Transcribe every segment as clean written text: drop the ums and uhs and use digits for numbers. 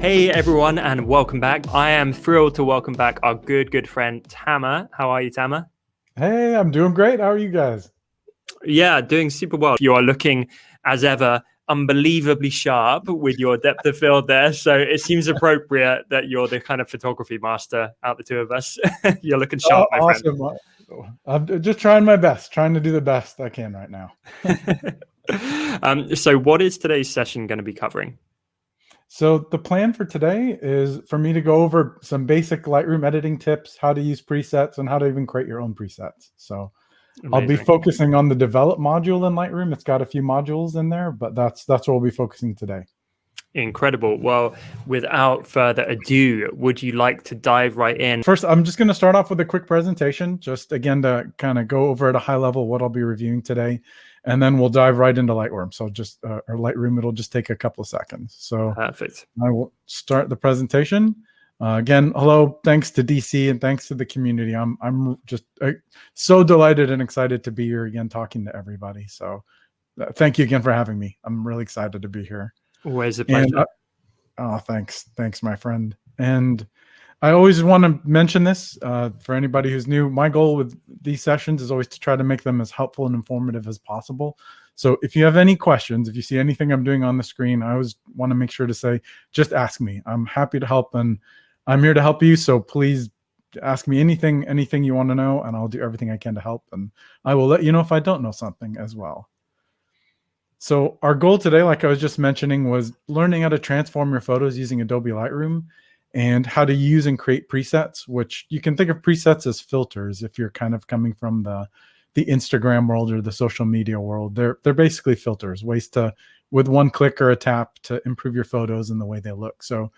Hey everyone, and welcome back. I am thrilled to welcome back our good friend Tamer. How are you, Tamer? Hey, I'm doing great. How are you guys? Yeah, doing super well. You are looking, as ever, unbelievably sharp with your depth of field there. So it seems appropriate that you're the kind of photography master out the two of us. You're looking sharp, my Awesome. I'm just trying my best, trying to do the best I can right now. So what is today's session going to be covering? So the plan for today is for me to go over some basic Lightroom editing tips, how to use presets, and how to even create your own presets. So Amazing. I'll be focusing on the develop module in Lightroom. It's got a few modules in there, but that's what we'll be focusing today. Incredible. Well, without further ado, would you like to dive right in? First, I'm just going to start off with a quick presentation, just again to kind of go over at a high level what I'll be reviewing today, and then we'll dive right into Lightroom. So just or Lightroom, it'll just take a couple of seconds. So perfect. I will start the presentation. Again, hello, thanks to DC and thanks to the community. I'm just so delighted and excited to be here again, talking to everybody. So thank you again for having me. I'm really excited to be here. Always a pleasure. Thanks, my friend. And I always want to mention this for anybody who's new. My goal with these sessions is always to try to make them as helpful and informative as possible. So if you have any questions, if you see anything I'm doing on the screen, I always want to make sure to say, just ask me. I'm happy to help, and I'm here to help you. So please ask me anything you want to know, and I'll do everything I can to help. And I will let you know if I don't know something as well. So our goal today, like I was just mentioning, was learning how to transform your photos using Adobe Lightroom and how to use and create presets, which you can think of presets as filters if you're kind of coming from the Instagram world or the social media world. They're basically filters, ways to, with one click or a tap, to improve your photos and the way they look. So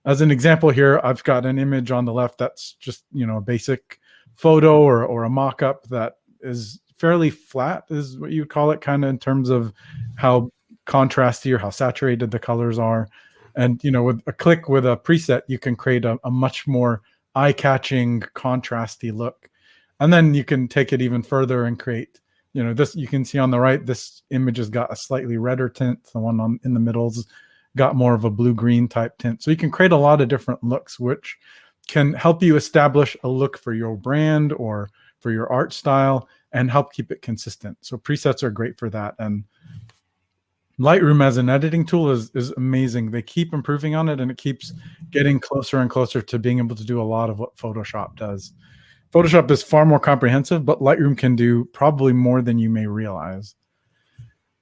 as an example here, I've got an image on the left that's just, a basic photo or a mock-up that is fairly flat, is what you call it, kind of in terms of how contrasty or how saturated the colors are. And, with a click with a preset, you can create a much more eye-catching, contrasty look. And then you can take it even further and create, this. You can see on the right, this image has got a slightly redder tint. The one in the middle's got more of a blue-green type tint. So you can create a lot of different looks, which can help you establish a look for your brand or for your art style and help keep it consistent. So presets are great for that. And Lightroom as an editing tool is amazing. They keep improving on it, and it keeps getting closer and closer to being able to do a lot of what Photoshop does. Photoshop is far more comprehensive, but Lightroom can do probably more than you may realize.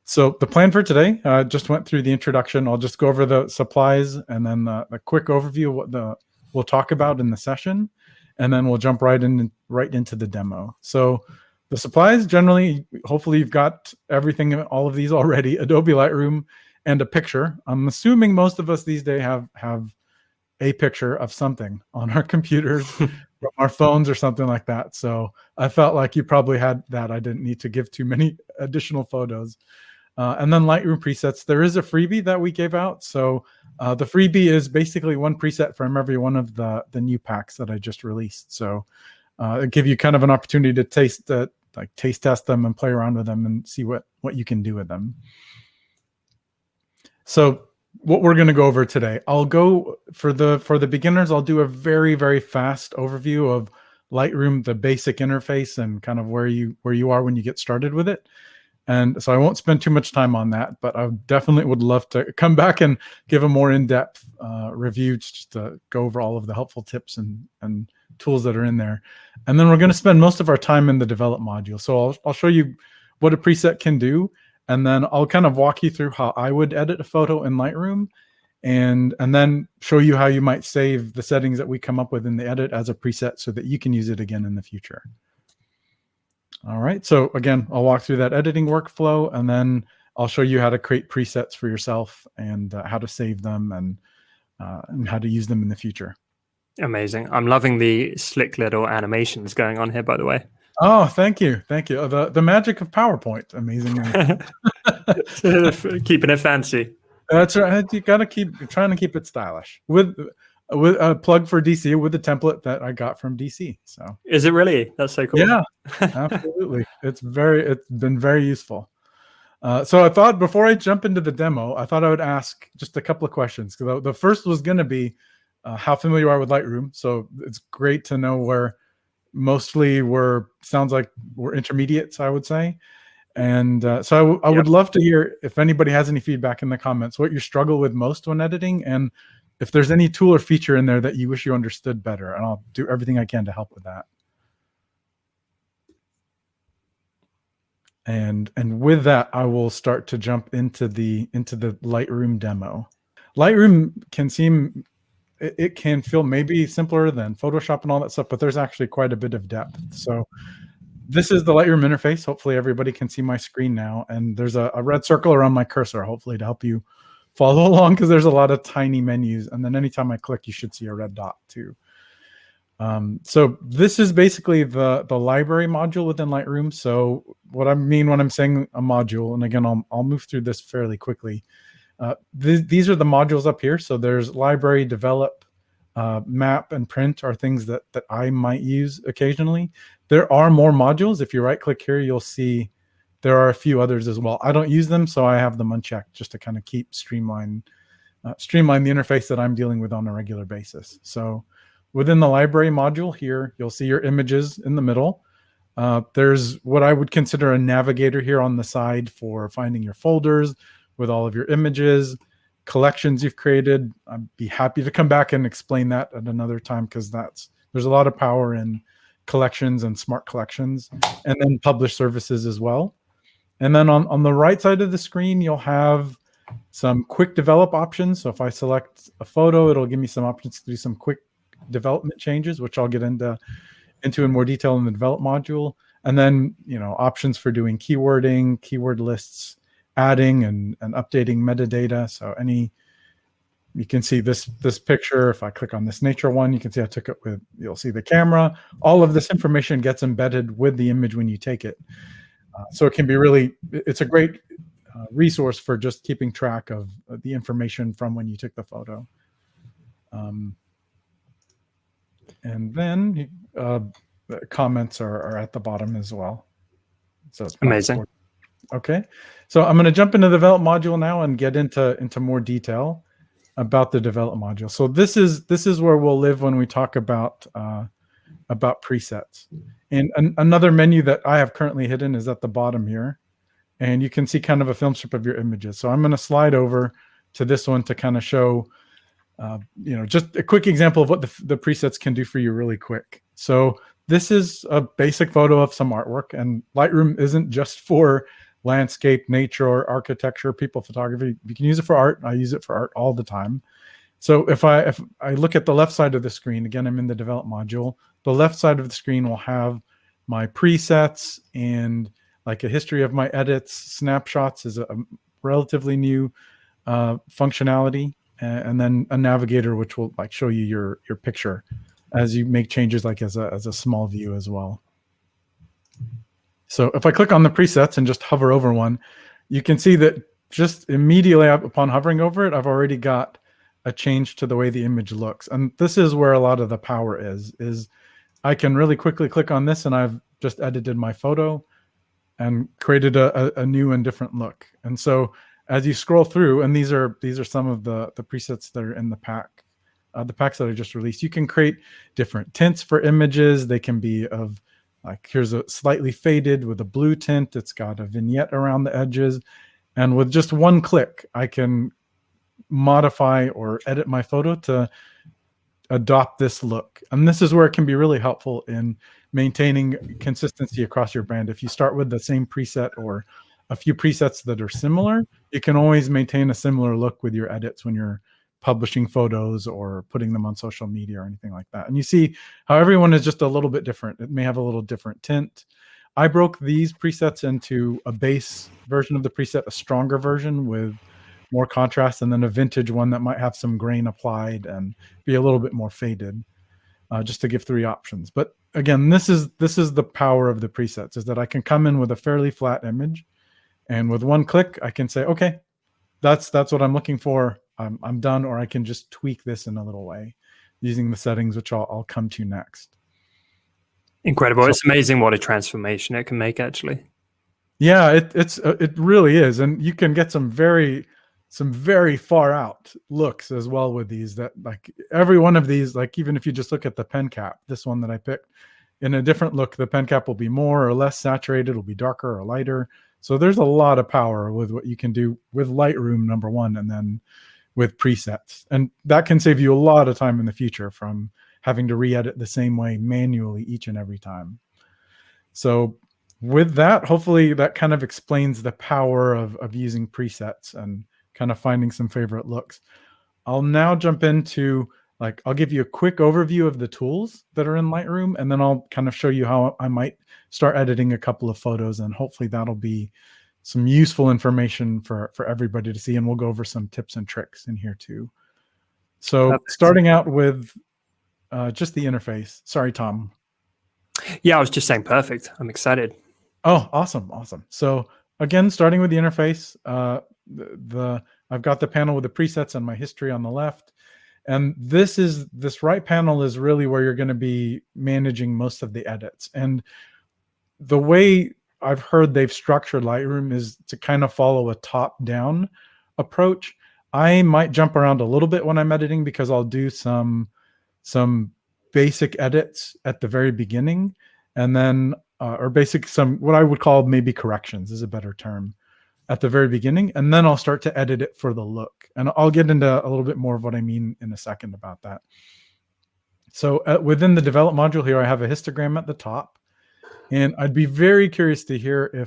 So the plan for today, just went through the introduction. I'll just go over the supplies and then a quick overview of what we'll talk about in the session, and then we'll jump right into the demo. So the supplies, generally, hopefully you've got everything, all of these already: Adobe Lightroom and a picture. I'm assuming most of us these days have a picture of something on our computers, from our phones or something like that. So I felt like you probably had that. I didn't need to give too many additional photos. And then Lightroom presets. There is a freebie that we gave out. So the freebie is basically one preset from every one of the new packs that I just released. So it'll give you kind of an opportunity to taste test them and play around with them and see what you can do with them. So what we're going to go over today, I'll go for the beginners. I'll do a very, very fast overview of Lightroom, the basic interface, and kind of where you are when you get started with it. And so I won't spend too much time on that, but I definitely would love to come back and give a more in-depth review, just to go over all of the helpful tips and tools that are in there. And then we're going to spend most of our time in the develop module. So I'll show you what a preset can do, and then I'll kind of walk you through how I would edit a photo in Lightroom, and then show you how you might save the settings that we come up with in the edit as a preset so that you can use it again in the future. All right, so again, I'll walk through that editing workflow, and then I'll show you how to create presets for yourself and how to save them and how to use them in the future. Amazing. I'm loving the slick little animations going on here, by the way. Oh, thank you. The magic of PowerPoint, amazingly. Keeping it fancy. That's right. You gotta keep trying to keep it stylish. With a plug for DC, with the template that I got from DC. So is it really? That's so cool. Yeah, absolutely. It's been very useful. So I thought before I jump into the demo, I thought I would ask just a couple of questions. Because the first was going to be how familiar you are with Lightroom. So it's great to know where mostly sounds like we're intermediates, I would say. And so I would love to hear if anybody has any feedback in the comments, what you struggle with most when editing, and if there's any tool or feature in there that you wish you understood better. And I'll do everything I can to help with that. And with that, I will start to jump into the Lightroom demo. Lightroom it can feel maybe simpler than Photoshop and all that stuff, but there's actually quite a bit of depth. So this is the Lightroom interface. Hopefully everybody can see my screen now. And there's a red circle around my cursor, hopefully to help you follow along, because there's a lot of tiny menus. And then anytime I click, you should see a red dot too. So this is basically the library module within Lightroom. So what I mean when I'm saying a module, and again, I'll move through this fairly quickly. These are the modules up here. So there's library, develop, map, and print are things that I might use occasionally. There are more modules. If you right click here, you'll see there are a few others as well. I don't use them, so I have them unchecked just to kind of keep streamline the interface that I'm dealing with on a regular basis. So within the library module here, you'll see your images in the middle. There's what I would consider a navigator here on the side for finding your folders with all of your images, collections you've created. I'd be happy to come back and explain that at another time, because there's a lot of power in collections and smart collections, and then publish services as well. And then on the right side of the screen, you'll have some quick develop options. So if I select a photo, it'll give me some options to do some quick development changes, which I'll get into in more detail in the develop module. And then, options for doing keywording, keyword lists, adding and updating metadata. So you can see this picture. If I click on this nature one, you can see I took it you'll see the camera. All of this information gets embedded with the image when you take it. So it can be it's a great resource for just keeping track of the information from when you took the photo. And then the comments are at the bottom as well. So it's amazing. Okay, so I'm going to jump into the develop module now and get into more detail about the develop module. So this is where we'll live when we talk about presets. And another menu that I have currently hidden is at the bottom here, and you can see kind of a film strip of your images. So I'm going to slide over to this one to kind of show just a quick example of what the presets can do for you really quick. So this is a basic photo of some artwork, and Lightroom isn't just for landscape, nature, or architecture, people photography. You can use it for art. I use it for art all the time. So if I look at the left side of the screen, again, I'm in the develop module. The left side of the screen will have my presets and like a history of my edits. Snapshots is a relatively new functionality. And then a navigator, which will like show you your picture as you make changes, like as a small view as well. So if I click on the presets and just hover over one, you can see that just immediately upon hovering over it, I've already got a change to the way the image looks. And this is where a lot of the power is I can really quickly click on this, and I've just edited my photo and created a new and different look. And so as you scroll through, and these are some of the presets that are in the pack, the packs that I just released, you can create different tints for images. They can be of like, here's a slightly faded with a blue tint. It's got a vignette around the edges. And with just one click, I can modify or edit my photo to adopt this look. And this is where it can be really helpful in maintaining consistency across your brand. If you start with the same preset or a few presets that are similar, you can always maintain a similar look with your edits when you're publishing photos or putting them on social media or anything like that. And you see how everyone is just a little bit different. It may have a little different tint. I broke these presets into a base version of the preset, a stronger version with more contrast, and then a vintage one that might have some grain applied and be a little bit more faded, just to give 3 options. But again, this is the power of the presets, is that I can come in with a fairly flat image, and with one click, I can say, okay, that's what I'm looking for. I'm done, or I can just tweak this in a little way using the settings, which I'll come to next. Incredible. So, it's amazing what a transformation it can make, actually. Yeah, it really is, and you can get some very far out looks as well with these. That like every one of these, like even if you just look at the pen cap, this one that I picked, in a different look, the pen cap will be more or less saturated, it'll be darker or lighter. So there's a lot of power with what you can do with Lightroom, number one, and then with presets, and that can save you a lot of time in the future from having to re-edit the same way manually each and every time. So with that, hopefully that kind of explains the power of using presets and kind of finding some favorite looks. I'll now jump into, like, I'll give you a quick overview of the tools that are in Lightroom, and then I'll kind of show you how I might start editing a couple of photos, and hopefully that'll be some useful information for everybody to see, and we'll go over some tips and tricks in here too. So Perfect. starting out with just the interface. Sorry, Tom. Yeah, I was just saying perfect. I'm excited. Oh, awesome. So again, starting with the interface, I've got the panel with the presets and my history on the left. And this right panel is really where you're going to be managing most of the edits. And the way I've heard they've structured Lightroom is to kind of follow a top-down approach. I might jump around a little bit when I'm editing because I'll do some basic edits at the very beginning, and then or basic, some what I would call maybe corrections is a better term, at the very beginning, and then I'll start to edit it for the look. And I'll get into a little bit more of what I mean in a second about that. So within the develop module here, I have a histogram at the top, and I'd be very curious to hear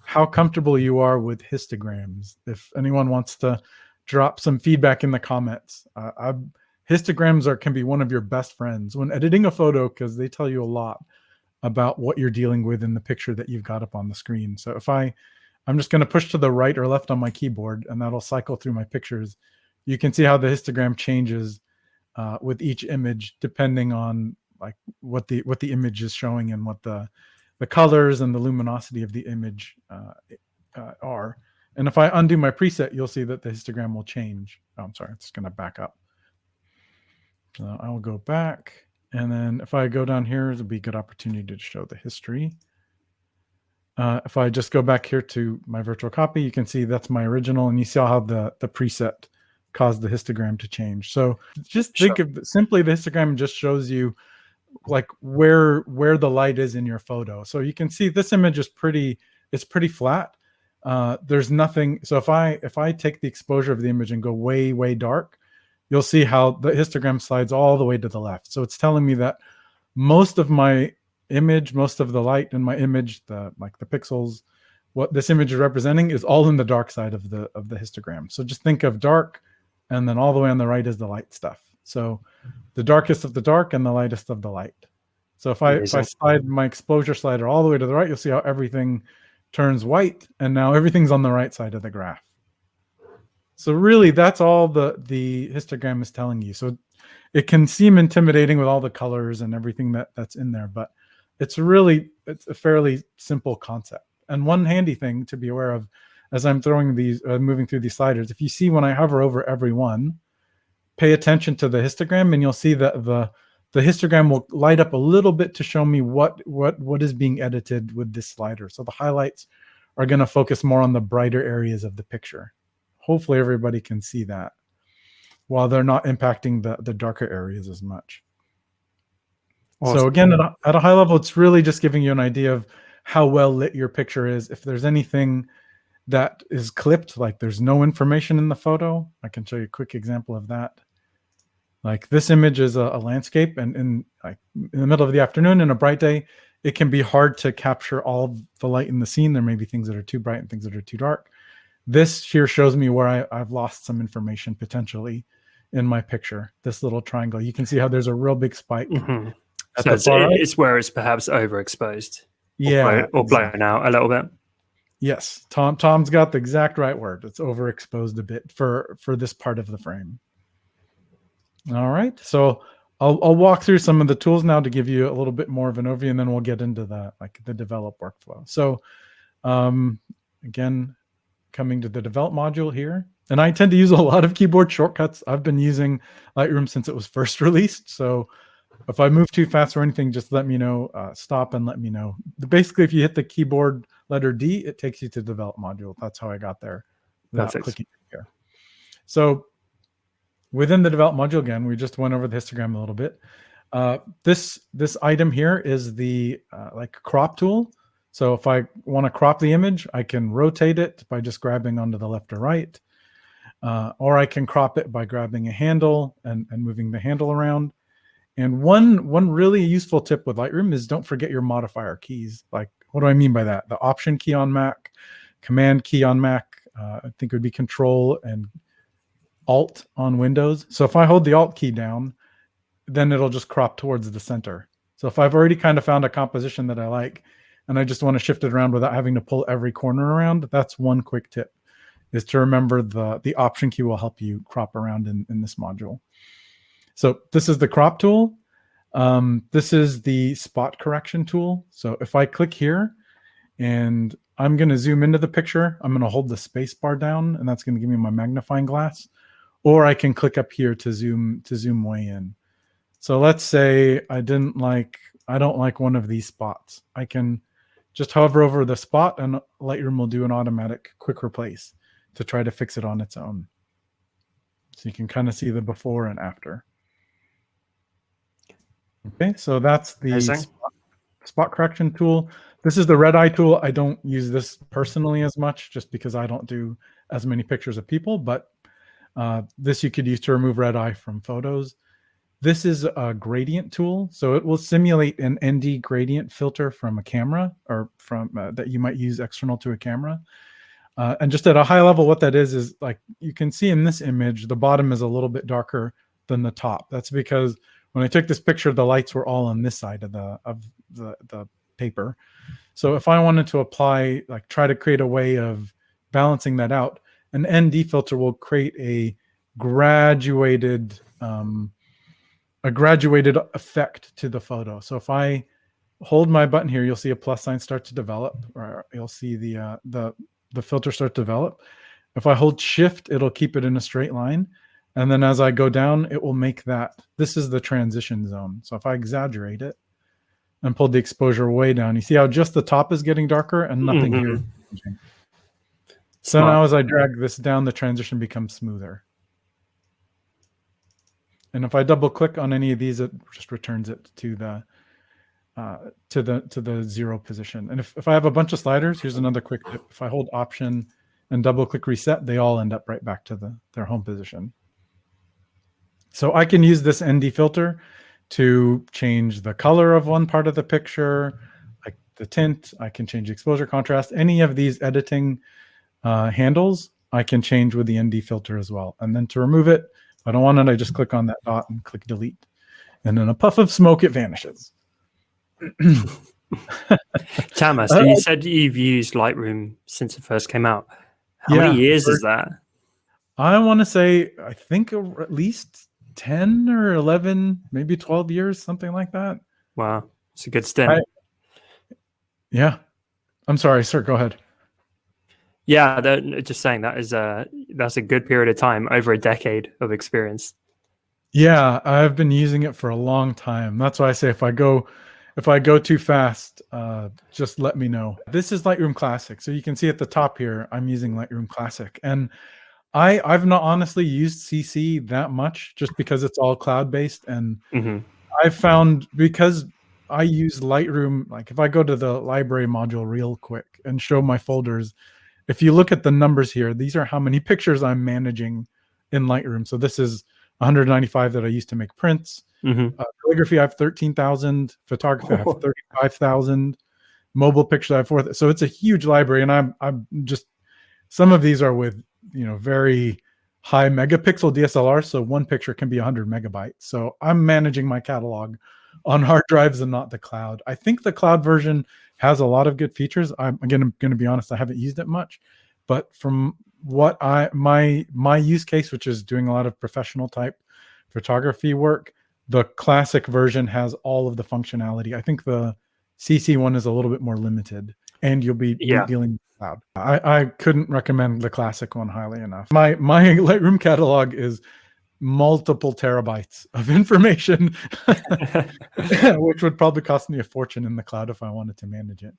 how comfortable you are with histograms. If anyone wants to drop some feedback in the comments. Histograms can be one of your best friends when editing a photo because they tell you a lot about what you're dealing with in the picture that you've got up on the screen. So if I'm just going to push to the right or left on my keyboard, and that'll cycle through my pictures, you can see how the histogram changes with each image depending on like what the image is showing and what the colors and the luminosity of the image are. And if I undo my preset, you'll see that the histogram will change. Oh, I'm sorry, it's going to back up. So I will go back, and then if I go down here, it'll be a good opportunity to show the history. If I just go back here to my virtual copy, you can see that's my original, and you see how the preset caused the histogram to change. So just think of simply the histogram just shows you like where the light is in your photo. So you can see this image is pretty flat. There's nothing. So if I take the exposure of the image and go way dark, you'll see how the histogram slides all the way to the left. So it's telling me that most of my image, most of the light in my image, the pixels, what this image is representing is all in the dark side of the histogram. So just think of dark, and then all the way on the right is the light stuff. So the darkest of the dark and the lightest of the light. So if I slide my exposure slider all the way to the right, you'll see how everything turns white, and now everything's on the right side of the graph. So really, that's all the histogram is telling you. So it can seem intimidating with all the colors and everything that's in there, but it's a fairly simple concept. And one handy thing to be aware of as I'm throwing these, moving through these sliders, if you see when I hover over every one, pay attention to the histogram, and you'll see that the histogram will light up a little bit to show me what is being edited with this slider. So the highlights are going to focus more on the brighter areas of the picture. Hopefully everybody can see that, while they're not impacting the darker areas as much. Awesome. So again, at a high level, it's really just giving you an idea of how well lit your picture is. If there's anything that is clipped, like there's no information in the photo, I can show you a quick example of that. Like this image is a landscape, and in the middle of the afternoon in a bright day, it can be hard to capture all the light in the scene. There may be things that are too bright and things that are too dark. This here shows me where I've lost some information potentially in my picture. This little triangle, you can see how there's a real big spike. Mm-hmm. So it's where it's perhaps overexposed. Yeah. Or blown out a little bit. Yes. Tom's got the exact right word. It's overexposed a bit for this part of the frame. All right. So I'll walk through some of the tools now to give you a little bit more of an overview, and then we'll get into the develop workflow. So again, coming to the develop module here, and I tend to use a lot of keyboard shortcuts. I've been using Lightroom since it was first released. So if I move too fast or anything, just let me know, stop and let me know. Basically, if you hit the keyboard letter D, it takes you to develop module. That's how I got there without Perfect. clicking here. So within the develop module, again, we just went over the histogram a little bit. This item here is the like crop tool. So if I want to crop the image, I can rotate it by just grabbing onto the left or right. Or I can crop it by grabbing a handle and moving the handle around. And one really useful tip with Lightroom is don't forget your modifier keys. Like, what do I mean by that? The Option key on Mac, Command key on Mac, I think it would be Control and Alt on Windows. So if I hold the Alt key down, then it'll just crop towards the center. So if I've already kind of found a composition that I like, and I just want to shift it around without having to pull every corner around, that's one quick tip, is to remember the Option key will help you crop around in this module. So this is the crop tool. This is the spot correction tool. So if I click here and I'm going to zoom into the picture, I'm going to hold the space bar down, and that's going to give me my magnifying glass. Or I can click up here to zoom way in. So let's say I don't like one of these spots. I can just hover over the spot and Lightroom will do an automatic quick replace to try to fix it on its own. So you can kind of see the before and after. Okay, so that's the spot correction tool. This is the red eye tool. I don't use this personally as much just because I don't do as many pictures of people, but this you could use to remove red eye from photos. This is a gradient tool, so it will simulate an ND gradient filter from a camera or from that you might use external to a camera. And just at a high level, what that is like you can see in this image, the bottom is a little bit darker than the top. That's because when I took this picture, the lights were all on this side of the paper. So if I wanted to apply, like try to create a way of balancing that out, an ND filter will create a graduated effect to the photo. So if I hold my button here, you'll see a plus sign start to develop, or you'll see the filter start to develop. If I hold shift, it'll keep it in a straight line. And then as I go down, it will make that. This is the transition zone. So if I exaggerate it and pull the exposure way down, you see how just the top is getting darker and nothing here is changing. So now as I drag this down, the transition becomes smoother. And if I double click on any of these, it just returns it to the 0 position. And if I have a bunch of sliders, here's another quick tip. If I hold Option and double click reset, they all end up right back to their home position. So I can use this ND filter to change the color of one part of the picture, like the tint. I can change exposure contrast. Any of these editing handles, I can change with the ND filter as well. And then to remove it, if I don't want it, I just click on that dot and click delete. And in a puff of smoke, it vanishes. Tamer, so you said you've used Lightroom since it first came out. How many years is that? I want to say, I think at least 10 or 11, maybe 12 years, something like that. Wow. It's a good stint. Yeah. I'm sorry, sir. Go ahead. Yeah, just saying that's a good period of time, over a decade of experience. Yeah, I've been using it for a long time. That's why I say if I go too fast, just let me know. This is Lightroom Classic. So you can see at the top here, I'm using Lightroom Classic. And I've not honestly used CC that much just because it's all cloud-based. And I've found, because I use Lightroom, like if I go to the library module real quick and show my folders, if you look at the numbers here, these are how many pictures I'm managing in Lightroom. So this is 195 that I used to make prints. Calligraphy, I have 13,000. Photography, I have 35,000. Mobile pictures, I have 4,000. So it's a huge library, and I'm just, some of these are with very high megapixel DSLR. So one picture can be 100 megabytes. So I'm managing my catalog on hard drives and not the cloud. I think the cloud version has a lot of good features. I'm going to be honest, I haven't used it much, but from what my use case, which is doing a lot of professional type photography work, the classic version has all of the functionality. I think the CC one is a little bit more limited, and you'll be dealing with cloud. I couldn't recommend the classic one highly enough. My Lightroom catalog is multiple terabytes of information, which would probably cost me a fortune in the cloud if I wanted to manage it.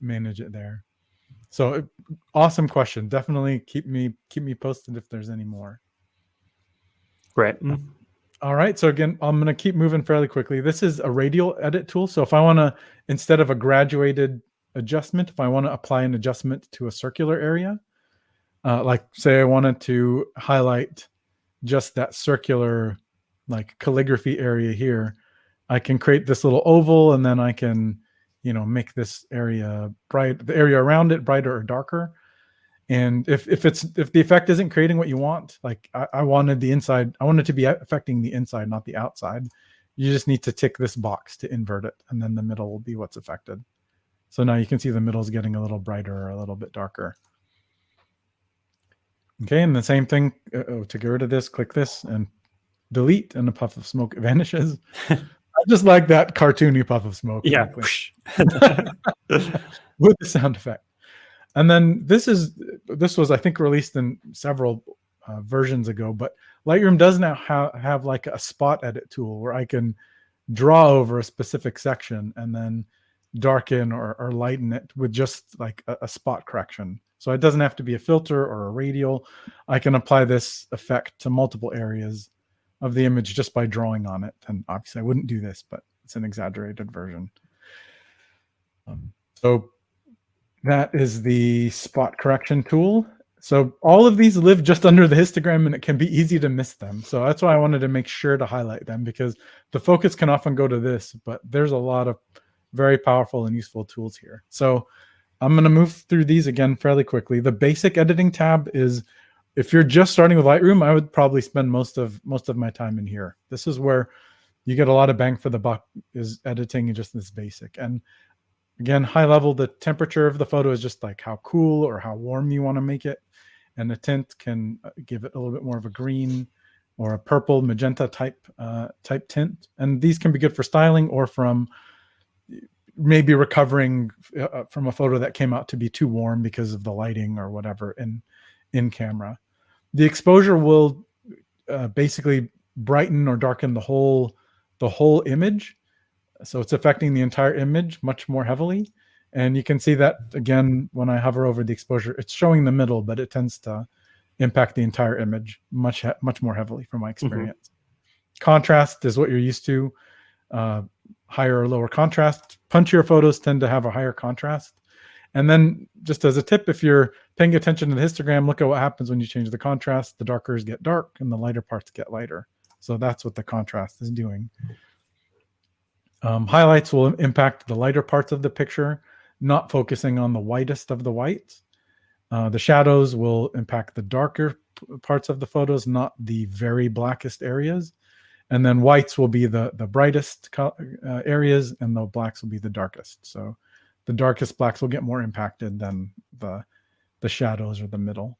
manage it there. So awesome question. Definitely keep me posted if there's any more. Great. All right. So again, I'm going to keep moving fairly quickly. This is a radial edit tool. So if I want to, instead of a graduated adjustment, if I want to apply an adjustment to a circular area, like say I wanted to highlight just that circular like calligraphy area here, I can create this little oval, and then I can, make this area bright, the area around it brighter or darker. And if the effect isn't creating what you want, like I wanted the inside, I want it to be affecting the inside, not the outside. You just need to tick this box to invert it, and then the middle will be what's affected. So now you can see the middle is getting a little brighter or a little bit darker. Okay, and the same thing, to get rid of this, click this and delete, and a puff of smoke vanishes. I just like that cartoony puff of smoke. Yeah. With the sound effect. And then this was, I think, released in several versions ago, but Lightroom does now have like a spot edit tool where I can draw over a specific section and then darken or lighten it with just like a spot correction. So it doesn't have to be a filter or a radial. I can apply this effect to multiple areas of the image just by drawing on it. And obviously I wouldn't do this, but it's an exaggerated version. So that is the spot correction tool. So all of these live just under the histogram, and it can be easy to miss them. So that's why I wanted to make sure to highlight them, because the focus can often go to this, but there's a lot of very powerful and useful tools here. So I'm going to move through these again fairly quickly. The basic editing tab is, if you're just starting with Lightroom, I would probably spend most of my time in here. This is where you get a lot of bang for the buck, is editing just this basic. And again, high level, the temperature of the photo is just like how cool or how warm you want to make it. And the tint can give it a little bit more of a green or a purple magenta type tint. And these can be good for styling or from maybe recovering from a photo that came out to be too warm because of the lighting or whatever in camera. The exposure will basically brighten or darken the whole image. So it's affecting the entire image much more heavily. And you can see that again, when I hover over the exposure, it's showing the middle, but it tends to impact the entire image much more heavily from my experience. Contrast is what you're used to. Higher or lower contrast. Punchier photos tend to have a higher contrast. And then just as a tip, if you're paying attention to the histogram, look at what happens when you change the contrast. The darkers get dark and the lighter parts get lighter. So that's what the contrast is doing. Highlights will impact the lighter parts of the picture, not focusing on the whitest of the whites. The shadows will impact the darker parts of the photos, not the very blackest areas. And then whites will be the brightest areas, and the blacks will be the darkest. So the darkest blacks will get more impacted than the shadows or the middle.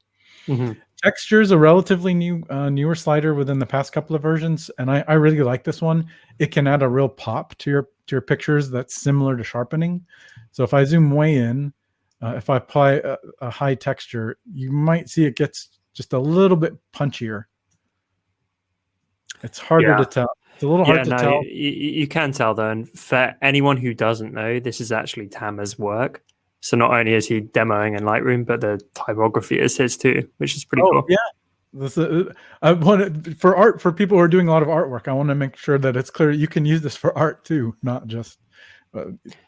Texture is a relatively newer slider within the past couple of versions, and I really like this one. It can add a real pop to your pictures that's similar to sharpening. So if I zoom way in, if I apply a high texture, you might see it gets just a little bit punchier. It's harder to tell. It's a little hard to tell. You can tell though. And for anyone who doesn't know, this is actually Tamer's work. So not only is he demoing in Lightroom, but the typography is his too, which is pretty cool. Yeah. I want for art, for people who are doing a lot of artwork, I want to make sure that it's clear you can use this for art too, not just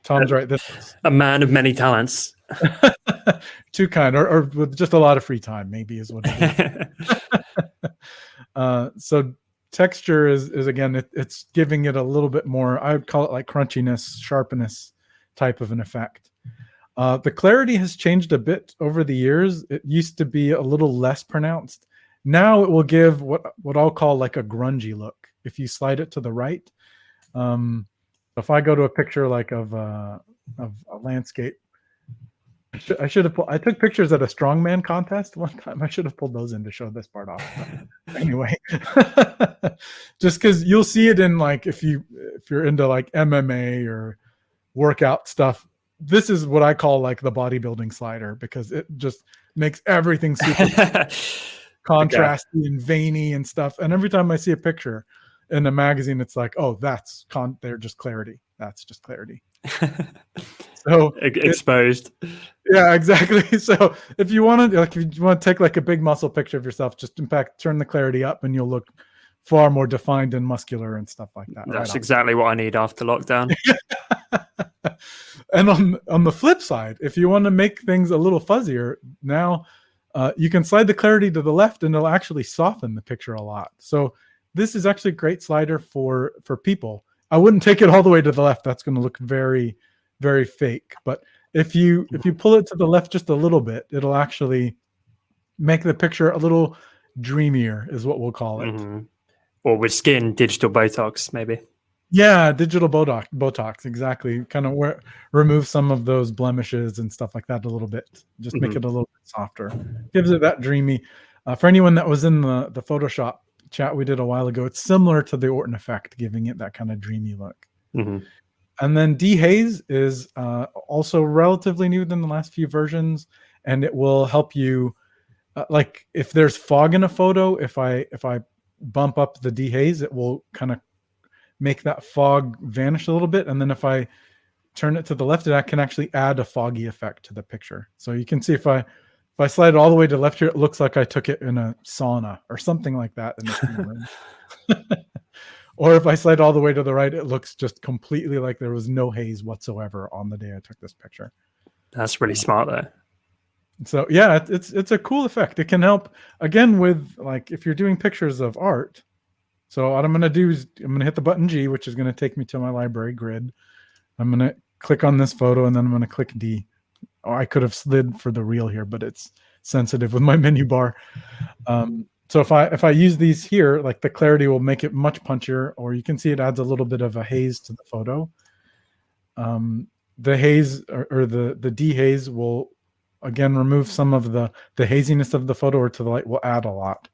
Tom's right. This is a man of many talents. Too kind, or with just a lot of free time, maybe is what it is. So texture is again, it's giving it a little bit more, I would call it like crunchiness, sharpness type of an effect. The clarity has changed a bit over the years. It used to be a little less pronounced. Now it will give what I'll call like a grungy look if you slide it to the right. If I go to a picture like of a landscape, I took pictures at a strongman contest one time. I should have pulled those in to show this part off. But anyway, just because you'll see it in like if you're into like MMA or workout stuff. This is what I call like the bodybuilding slider, because it just makes everything super contrasty and veiny and stuff. And every time I see a picture in a magazine, it's like, oh, they're just clarity. That's just clarity. So exposed. Yeah, exactly. So if you want to take like a big muscle picture of yourself, just in fact turn the clarity up, and you'll look far more defined and muscular and stuff like that. That's exactly what I need after lockdown. And on the flip side, if you want to make things a little fuzzier, now you can slide the clarity to the left, and it'll actually soften the picture a lot. So this is actually a great slider for people. I wouldn't take it all the way to the left. That's going to look very, very fake. But if you pull it to the left just a little bit, it'll actually make the picture a little dreamier, is what we'll call it. Mm-hmm. Or with skin, digital Botox, maybe. Yeah, digital Botox, exactly. Kind of remove some of those blemishes and stuff like that a little bit. Just make it a little bit softer. Gives it that dreamy. For anyone that was in the Photoshop chat we did a while ago, it's similar to the Orton effect, giving it that kind of dreamy look. Mm-hmm. And then dehaze is also relatively new than the last few versions, and it will help you. Like if there's fog in a photo, if I bump up the dehaze, it will kind of make that fog vanish a little bit. And then if I turn it to the left, I can actually add a foggy effect to the picture. So you can see if I slide it all the way to the left here, it looks like I took it in a sauna or something like that in the steam room. Or if I slide all the way to the right, it looks just completely like there was no haze whatsoever on the day I took this picture. That's really smart though. So yeah, it's a cool effect. It can help again with like if you're doing pictures of art. So what I'm going to do is I'm going to hit the button G, which is going to take me to my library grid. I'm going to click on this photo, and then I'm going to click D. Oh, I could have slid for the reel here, but it's sensitive with my menu bar. So if I use these here, like the clarity will make it much punchier, or you can see it adds a little bit of a haze to the photo. The haze or the dehaze will again remove some of the haziness of the photo, or to the light will add a lot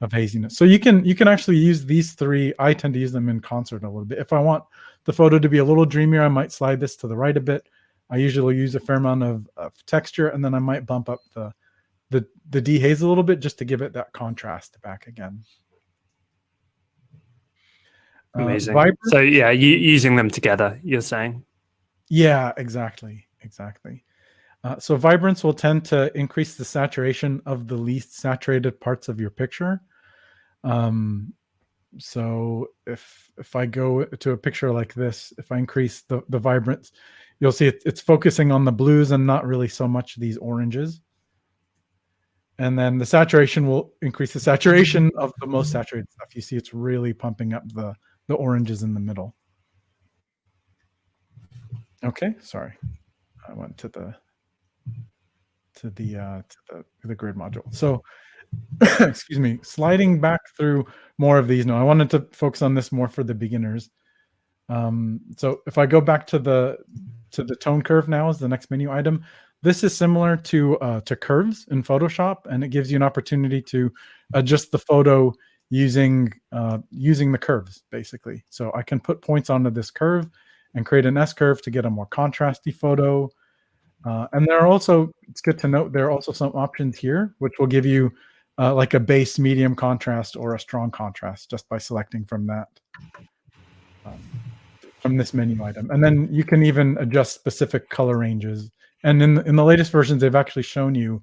of haziness. So you can actually use these three. I tend to use them in concert a little bit. If I want the photo to be a little dreamier, I might slide this to the right a bit. I usually use a fair amount of texture, and then I might bump up the dehaze a little bit just to give it that contrast back again. Amazing. So yeah, using them together, you're saying? Yeah, exactly. So vibrance will tend to increase the saturation of the least saturated parts of your picture. So if I go to a picture like this, if I increase the vibrance, you'll see it's focusing on the blues and not really so much these oranges. And then the saturation will increase the saturation of the most saturated stuff. You see it's really pumping up the oranges in the middle. Okay, sorry. I went to the grid module. So excuse me, sliding back through more of these. No, I wanted to focus on this more for the beginners. So if I go back to the tone curve now as the next menu item, this is similar to curves in Photoshop, and it gives you an opportunity to adjust the photo using the curves basically. So I can put points onto this curve and create an S curve to get a more contrasty photo. And there are also, it's good to note, there are also some options here which will give you like a base, medium contrast, or a strong contrast just by selecting from that. From this menu item. And then you can even adjust specific color ranges. And in the latest versions, they've actually shown you,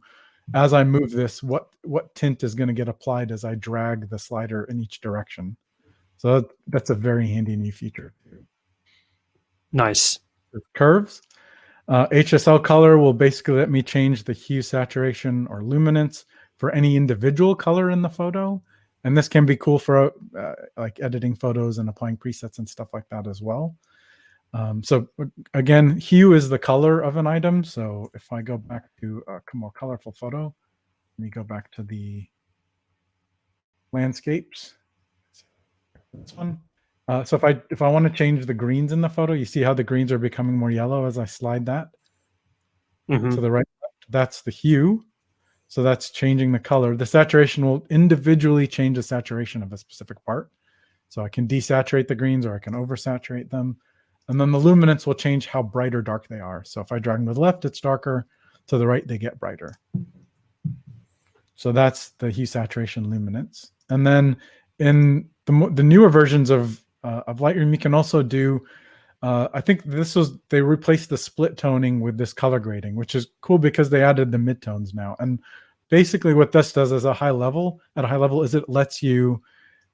as I move this, what tint is going to get applied as I drag the slider in each direction. So that's a very handy new feature. Nice. With curves. HSL color will basically let me change the hue, saturation, or luminance for any individual color in the photo. And this can be cool for like editing photos and applying presets and stuff like that as well. So again, hue is the color of an item. So if I go back to a more colorful photo, let me go back to the landscapes. This one. So if I want to change the greens in the photo, you see how the greens are becoming more yellow as I slide that to the right. That's the hue. So that's changing the color. The saturation will individually change the saturation of a specific part. So I can desaturate the greens, or I can oversaturate them. And then the luminance will change how bright or dark they are. So if I drag them to the left, it's darker. To the right, they get brighter. So that's the hue, saturation, luminance. And then in the newer versions of Lightroom, you can also do I think they replaced the split toning with this color grading, which is cool because they added the midtones now. And basically what this does at a high level is it lets you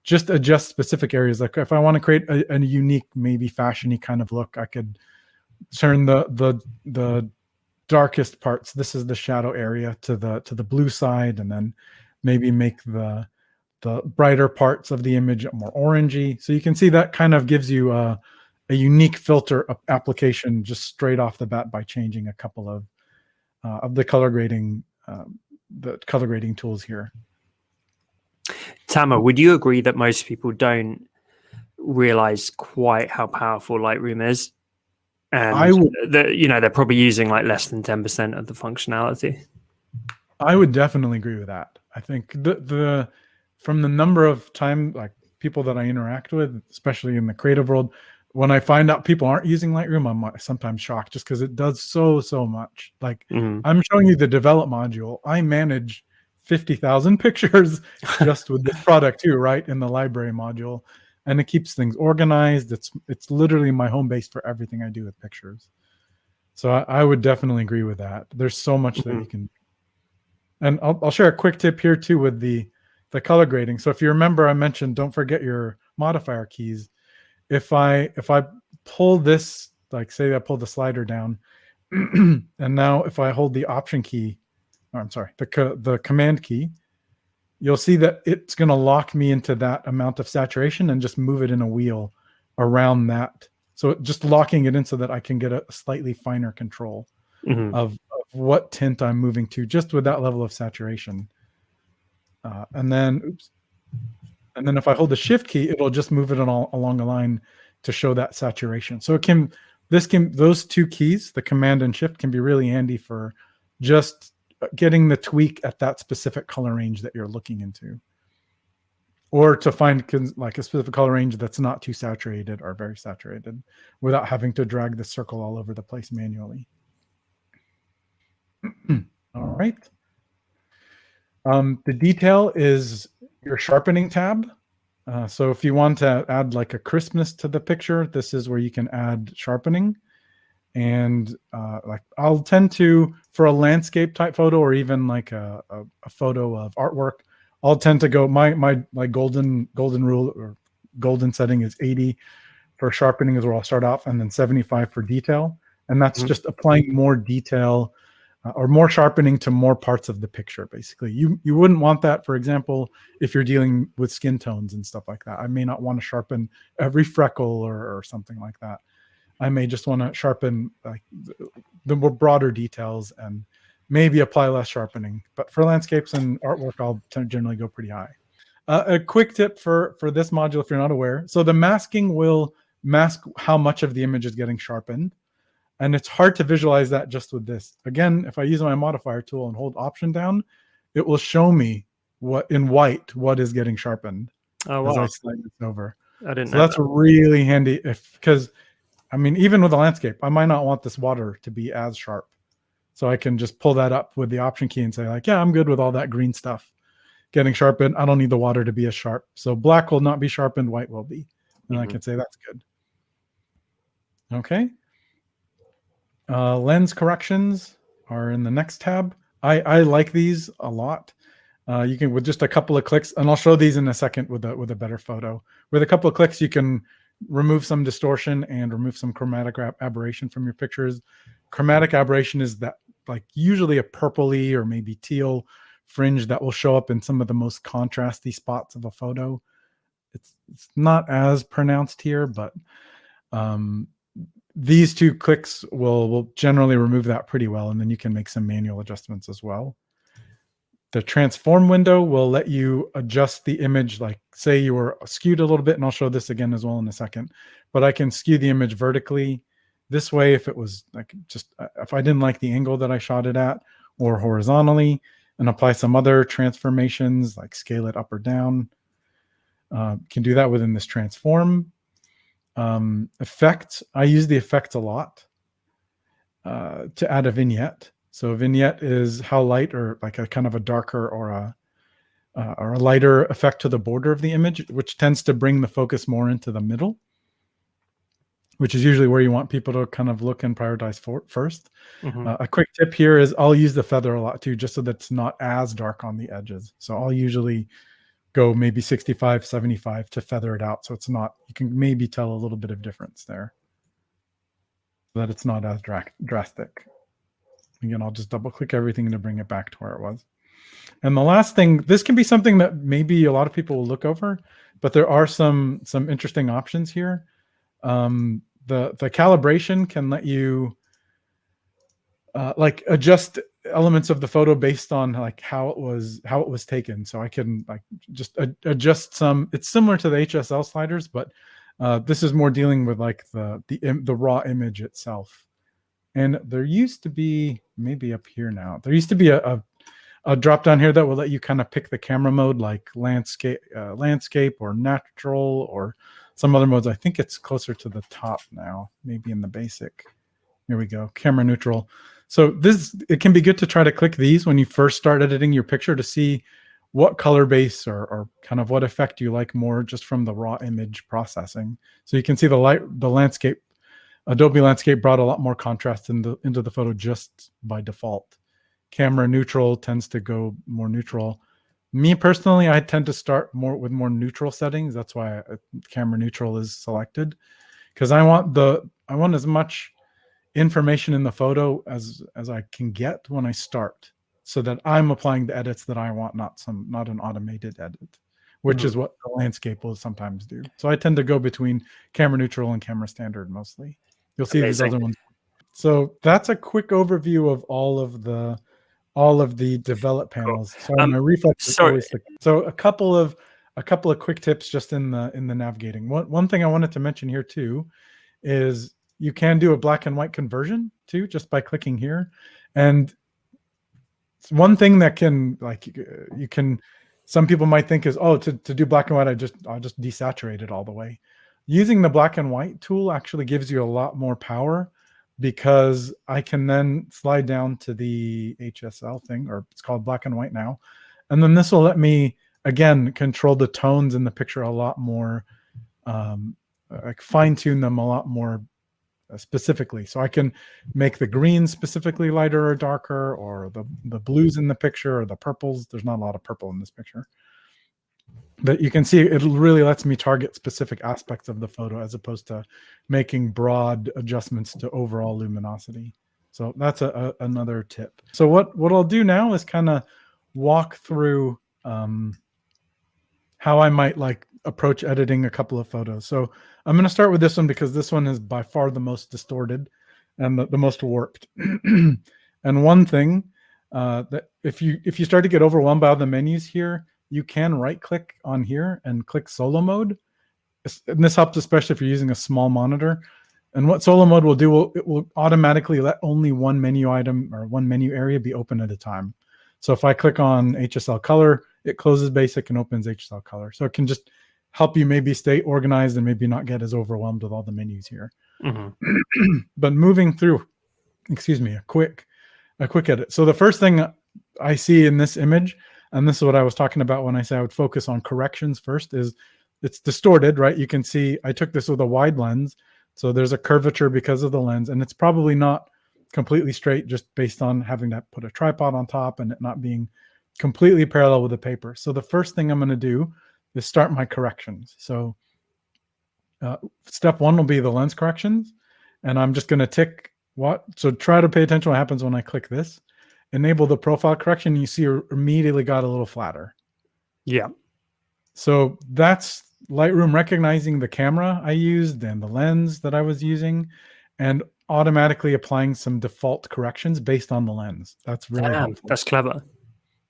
just adjust specific areas. Like if I want to create a unique, maybe fashiony kind of look, I could turn the darkest parts. This is the shadow area to the blue side, and then maybe make the brighter parts of the image more orangey. So you can see that kind of gives you a unique filter application just straight off the bat by changing a couple of the color grading tools here. Tamer, would you agree that most people don't realize quite how powerful Lightroom is? And they're probably using like less than 10% of the functionality. I would definitely agree with that. I think from the number of people that I interact with, especially in the creative world, when I find out people aren't using Lightroom, I'm sometimes shocked just because it does so much. Like I'm showing you the develop module. I manage 50,000 pictures just with this product too, right? In the library module. And it keeps things organized. It's literally my home base for everything I do with pictures. So I would definitely agree with that. There's so much that you can. And I'll share a quick tip here too with the color grading. So if you remember, I mentioned don't forget your modifier keys. If I pull this, like say I pull the slider down, and now if I hold the option key, the command key, you'll see that it's going to lock me into that amount of saturation and just move it in a wheel around that. So just locking it in so that I can get a slightly finer control of what tint I'm moving to just with that level of saturation. And then if I hold the shift key, it'll just move it along a line to show that saturation. So those two keys, the command and shift, can be really handy for just getting the tweak at that specific color range that you're looking into, or to find like a specific color range that's not too saturated or very saturated without having to drag the circle all over the place manually. All right. The detail is your sharpening tab. So if you want to add like a crispness to the picture, this is where you can add sharpening. And like I'll tend to, for a landscape type photo or even like a photo of artwork, I'll tend to go my golden rule or golden setting is 80 for sharpening is where I'll start off, and then 75 for detail. And that's just applying more detail or more sharpening to more parts of the picture. Basically, you wouldn't want that, for example, if you're dealing with skin tones and stuff like that. I may not want to sharpen every freckle or something like that. I may just want to sharpen like the more broader details and maybe apply less sharpening. But for landscapes and artwork, I'll generally go pretty high. A quick tip for this module, if you're not aware. So the masking will mask how much of the image is getting sharpened. And it's hard to visualize that just with this. Again, if I use my modifier tool and hold option down, it will show me what is getting sharpened as I slide this over. I didn't know. So that's really handy because I mean, even with the landscape, I might not want this water to be as sharp. So I can just pull that up with the option key and say like, yeah, I'm good with all that green stuff getting sharpened. I don't need the water to be as sharp. So black will not be sharpened, white will be. And I can say that's good. Okay. Lens corrections are in the next tab. I like these a lot. You can, with just a couple of clicks, and I'll show these in a second with a better photo. With a couple of clicks, you can remove some distortion and remove some chromatic aberration from your pictures. Chromatic aberration is that like usually a purpley or maybe teal fringe that will show up in some of the most contrasty spots of a photo. It's not as pronounced here, but these two clicks will generally remove that pretty well, and then you can make some manual adjustments as well. The transform window will let you adjust the image, like say you were skewed a little bit, and I'll show this again as well in a second, but I can skew the image vertically. This way, if it was like if I didn't like the angle that I shot it at, or horizontally, and apply some other transformations, like scale it up or down. Can do that within this transform. Effect, I use the effect a lot to add a vignette. So a vignette is how light or like a kind of a darker or a lighter effect to the border of the image, which tends to bring the focus more into the middle. which is usually where you want people to kind of look and prioritize first. Mm-hmm. A quick tip here is I'll use the feather a lot too, just so that it's not as dark on the edges. So I'll usually go maybe 65, 75 to feather it out. So it's not, you can maybe tell a little bit of difference there, so that it's not as drastic. Again, I'll just double click everything to bring it back to where it was. And the last thing, this can be something that maybe a lot of people will look over, but there are some interesting options here. The calibration can let you like adjust elements of the photo based on like how it was taken. So I can like just adjust some. It's similar to the HSL sliders, but this is more dealing with like the raw image itself. And there used to be, maybe up here now, there used to be a drop down here that will let you kind of pick the camera mode, like landscape or natural or some other modes. I think it's closer to the top now, maybe in the basic. Here we go, camera neutral. So it can be good to try to click these when you first start editing your picture to see what color base or kind of what effect you like more just from the raw image processing. So you can see the landscape. Adobe Landscape brought a lot more contrast into the photo just by default. Camera neutral tends to go more neutral. Me personally, I tend to start with more neutral settings. That's why camera neutral is selected, because I want as much information in the photo as I can get when I start, so that I'm applying the edits that I want, not an automated edit, which is what the landscape will sometimes do. So I tend to go between camera neutral and camera standard mostly. You'll see these other ones. So that's a quick overview of all of the develop panels. Cool. So my reflex is always so a couple of quick tips just in the navigating. One thing I wanted to mention here too is you can do a black and white conversion too, just by clicking here. And one thing that can, like, you can, some people might think is, oh, to do black and white, I'll just desaturate it all the way. Using the black and white tool actually gives you a lot more power, because I can then slide down to the HSL thing, or it's called black and white now. And then this will let me, again, control the tones in the picture a lot more, like fine tune them a lot more specifically. So I can make the greens specifically lighter or darker, or the blues in the picture, or the purples. There's not a lot of purple in this picture. But you can see it really lets me target specific aspects of the photo as opposed to making broad adjustments to overall luminosity. So that's another tip. So what I'll do now is kind of walk through how I might like approach editing a couple of photos. So I'm going to start with this one because this one is by far the most distorted and the most warped. And one thing that if you start to get overwhelmed by all the menus here, you can right click on here and click solo mode. And this helps especially if you're using a small monitor. And what solo mode will do, it will automatically let only one menu item or one menu area be open at a time. So if I click on HSL color, it closes basic and opens HSL color. So it can just help you maybe stay organized and maybe not get as overwhelmed with all the menus here. But moving through, a quick edit. So the first thing I see in this image, and this is what I was talking about when I say I would focus on corrections first, is it's distorted, right? You can see I took this with a wide lens. So there's a curvature because of the lens, and it's probably not completely straight just based on having to put a tripod on top and it not being completely parallel with the paper. So the first thing I'm going to do is start my corrections. So step one will be the lens corrections, and I'm just going to tick what. So try to pay attention what happens when I click this. Enable the profile correction. You see it immediately got a little flatter. Yeah. So that's Lightroom recognizing the camera I used and the lens that I was using and automatically applying some default corrections based on the lens. That's really helpful. That's clever.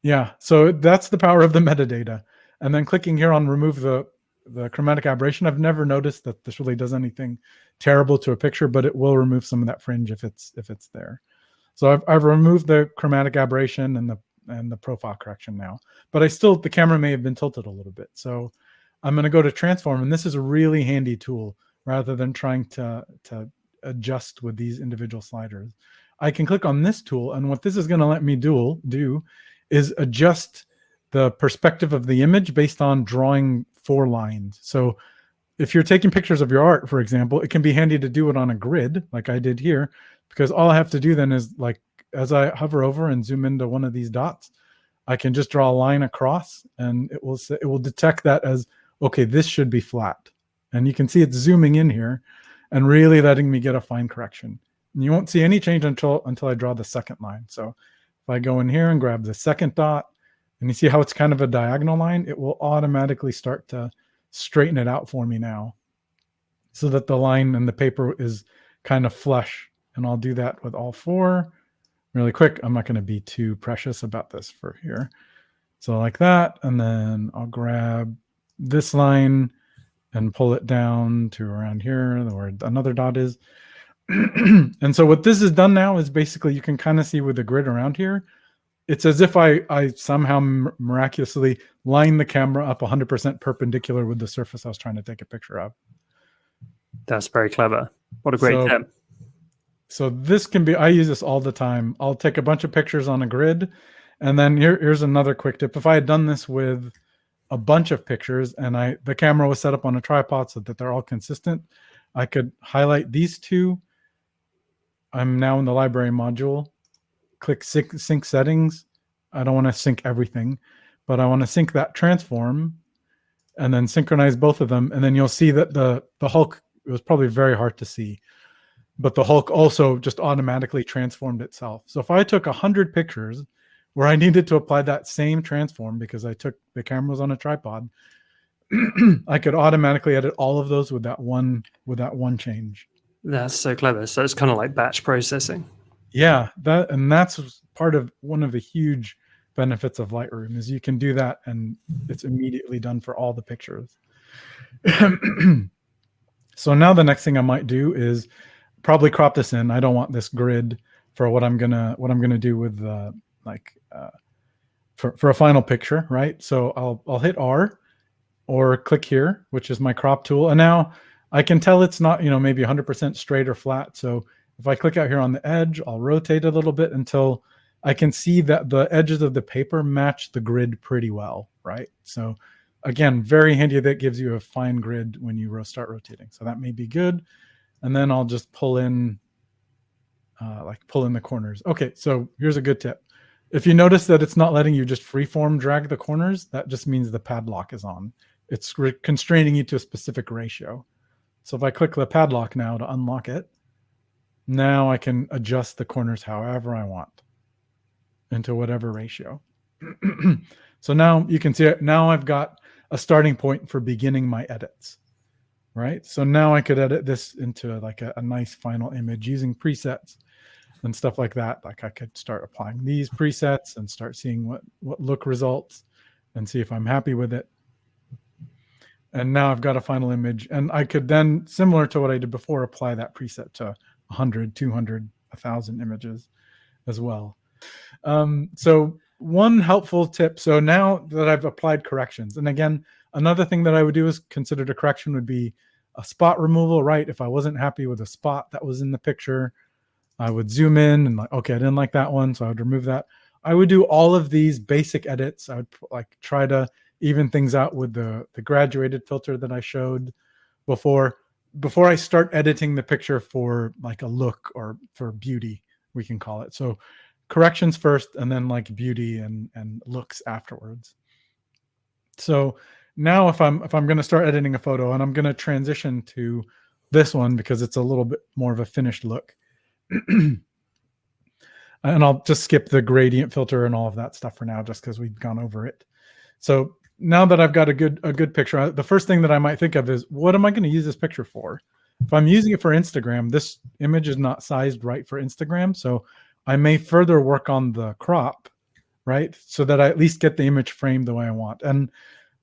Yeah. So that's the power of the metadata. And then clicking here on remove the chromatic aberration. I've never noticed that this really does anything terrible to a picture, but it will remove some of that fringe if it's there. So I've removed the chromatic aberration and the profile correction now, but the camera may have been tilted a little bit. So I'm going to go to transform, and this is a really handy tool rather than trying to adjust with these individual sliders. I can click on this tool, and what this is going to let me do is adjust the perspective of the image based on drawing 4 lines. So if you're taking pictures of your art, for example, it can be handy to do it on a grid like I did here, because all I have to do then is, like, as I hover over and zoom into one of these dots, I can just draw a line across, and it will detect that as, okay, this should be flat. And you can see it's zooming in here and really letting me get a fine correction. And you won't see any change until I draw the second line. So if I go in here and grab the second dot, and you see how it's kind of a diagonal line, it will automatically start to straighten it out for me now, so that the line and the paper is kind of flush. And I'll do that with all 4 really quick. I'm not going to be too precious about this for here. So like that, and then I'll grab this line and pull it down to around here, where another dot is. And so what this has done now is basically, you can kind of see with the grid around here, it's as if I somehow miraculously line the camera up 100% perpendicular with the surface I was trying to take a picture of. That's very clever. What a great tip. So this can be, I use this all the time. I'll take a bunch of pictures on a grid, and then here's another quick tip. If I had done this with a bunch of pictures and the camera was set up on a tripod so that they're all consistent, I could highlight these 2. I'm now in the library module. Click sync settings. I don't want to sync everything, but I want to sync that transform, and then synchronize both of them. And then you'll see that the Hulk, it was probably very hard to see, but the Hulk also just automatically transformed itself. So if I took 100 pictures where I needed to apply that same transform, because the camera was on a tripod, I could automatically edit all of those with that one change. That's so clever. So it's kind of like batch processing. Yeah, that's part of one of the huge benefits of Lightroom, is you can do that and it's immediately done for all the pictures. So now the next thing I might do is probably crop this in. I don't want this grid for what I'm gonna do with for a final picture, right? So I'll hit R or click here, which is my crop tool, and now I can tell it's not, maybe 100% straight or flat. So if I click out here on the edge, I'll rotate a little bit until I can see that the edges of the paper match the grid pretty well, right? So again, very handy. That gives you a fine grid when you start rotating. So that may be good. And then I'll just pull in the corners. Okay, so here's a good tip. If you notice that it's not letting you just freeform drag the corners, that just means the padlock is on. It's constraining you to a specific ratio. So if I click the padlock now to unlock it, now I can adjust the corners however I want into whatever ratio. So now you can see it. Now I've got a starting point for beginning my edits, right? So now I could edit this into like a nice final image using presets and stuff like that. Like I could start applying these presets and start seeing what look results and see if I'm happy with it. And now I've got a final image, and I could then, similar to what I did before, apply that preset to 100, 200, 1,000 images as well. So one helpful tip. So now that I've applied corrections, and again, another thing that I would do is considered a correction would be a spot removal, right? If I wasn't happy with a spot that was in the picture, I would zoom in and okay, I didn't like that one, so I would remove that. I would do all of these basic edits. I would try to even things out with the graduated filter that I showed before I start editing the picture for like a look or for beauty, we can call it. So corrections first, and then like beauty and looks afterwards. So now if I'm going to start editing a photo, and I'm going to transition to this one because it's a little bit more of a finished look. And I'll just skip the gradient filter and all of that stuff for now, just because we've gone over it. So now that I've got a good picture, the first thing that I might think of is, what am I going to use this picture for? If I'm using it for Instagram, this image is not sized right for Instagram. So I may further work on the crop, right? So that I at least get the image framed the way I want. And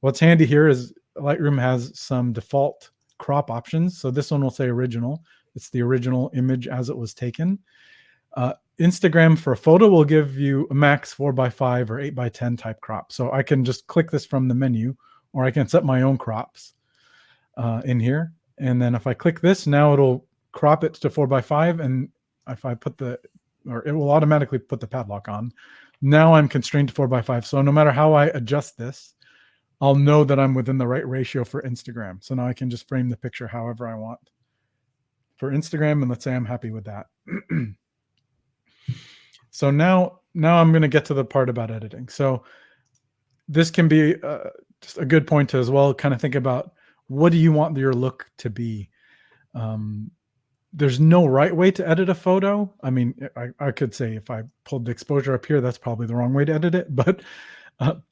what's handy here is Lightroom has some default crop options. So this one will say original. It's the original image as it was taken. Instagram for a photo will give you a max 4:5 or 8:10 type crop. So I can just click this from the menu, or I can set my own crops in here. And then if I click this, now it'll crop it to 4:5. And if I it will automatically put the padlock on. Now I'm constrained to 4:5. So no matter how I adjust this, I'll know that I'm within the right ratio for Instagram. So now I can just frame the picture however I want for Instagram. And let's say I'm happy with that. So now I'm going to get to the part about editing. So this can be just a good point to as well kind of think about, what do you want your look to be? There's no right way to edit a photo. I mean, I could say if I pulled the exposure up here, that's probably the wrong way to edit it. But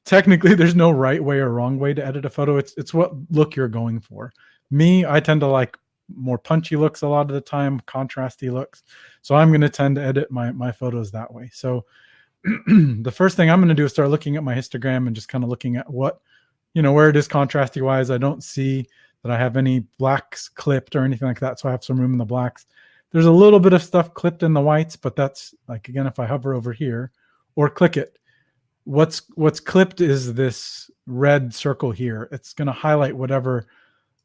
technically, there's no right way or wrong way to edit a photo. It's what look you're going for. Me, I tend to like more punchy looks a lot of the time, contrasty looks. So I'm going to tend to edit my photos that way. So the first thing I'm going to do is start looking at my histogram and just kind of looking at what, where it is contrasty wise. I don't see that I have any blacks clipped or anything like that. So I have some room in the blacks. There's a little bit of stuff clipped in the whites, but that's like, again, if I hover over here or click it, what's clipped is this red circle here. It's going to highlight whatever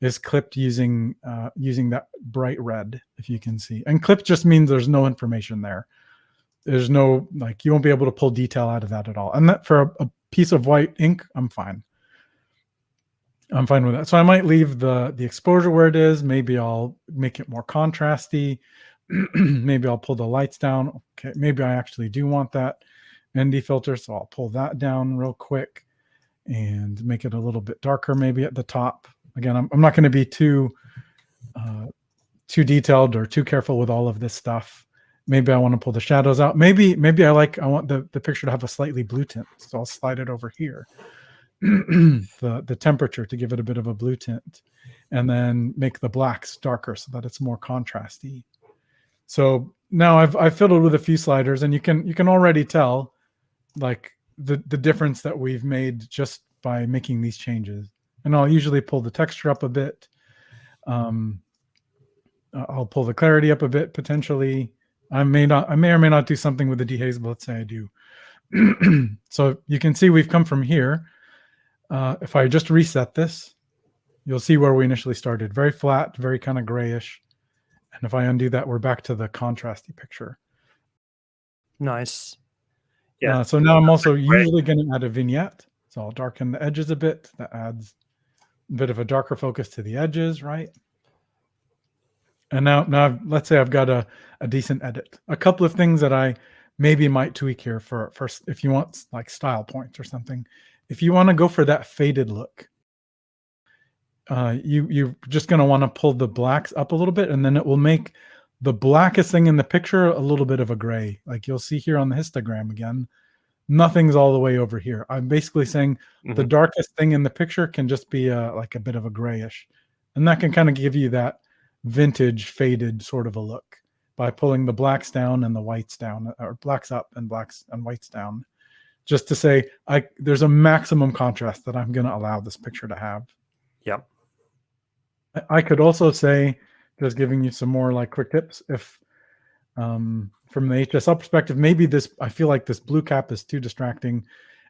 is clipped using that bright red, if you can see. And clipped just means there's no information there. There's no, like, you won't be able to pull detail out of that at all. And that for a piece of white ink, I'm fine. I'm fine with that. So I might leave the exposure where it is. Maybe I'll make it more contrasty. Maybe I'll pull the lights down. Okay, maybe I actually do want that ND filter, so I'll pull that down real quick and make it a little bit darker maybe at the top. Again, I'm not going to be too detailed or too careful with all of this stuff. Maybe I want to pull the shadows out. Maybe I want the picture to have a slightly blue tint, so I'll slide it over here. the temperature to give it a bit of a blue tint, and then make the blacks darker so that it's more contrasty. So now I've fiddled with a few sliders, and you can already tell like the difference that we've made just by making these changes. And I'll usually pull the texture up a bit. I'll pull the clarity up a bit potentially. I may or may not do something with the dehaze, but let's say I do. So you can see we've come from here. If I just reset this, you'll see where we initially started. Very flat, very kind of grayish. And if I undo that, we're back to the contrasty picture. Nice. Yeah. So now I'm also usually going to add a vignette. So I'll darken the edges a bit. That adds a bit of a darker focus to the edges, right? And now let's say I've got a decent edit. A couple of things that I maybe might tweak here for if you want like style points or something. If you want to go for that faded look, you're just going to want to pull the blacks up a little bit, and then it will make the blackest thing in the picture a little bit of a gray. Like you'll see here on the histogram again, nothing's all the way over here. I'm basically saying the darkest thing in the picture can just be like a bit of a grayish, and that can kind of give you that vintage faded sort of a look by pulling the blacks down and the whites down, or blacks up and blacks and whites down. Just to say, there's a maximum contrast that I'm going to allow this picture to have. Yep. I could also say, just giving you some more like quick tips, if from the HSL perspective, maybe I feel like this blue cap is too distracting,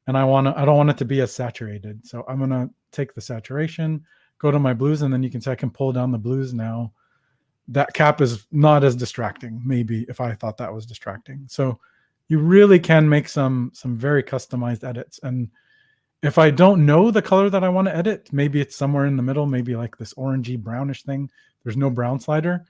and I don't want it to be as saturated. So I'm going to take the saturation, go to my blues, and then you can see I can pull down the blues now. That cap is not as distracting, maybe, if I thought that was distracting. So you really can make some very customized edits. And if I don't know the color that I want to edit, maybe it's somewhere in the middle, maybe like this orangey brownish thing. There's no brown slider.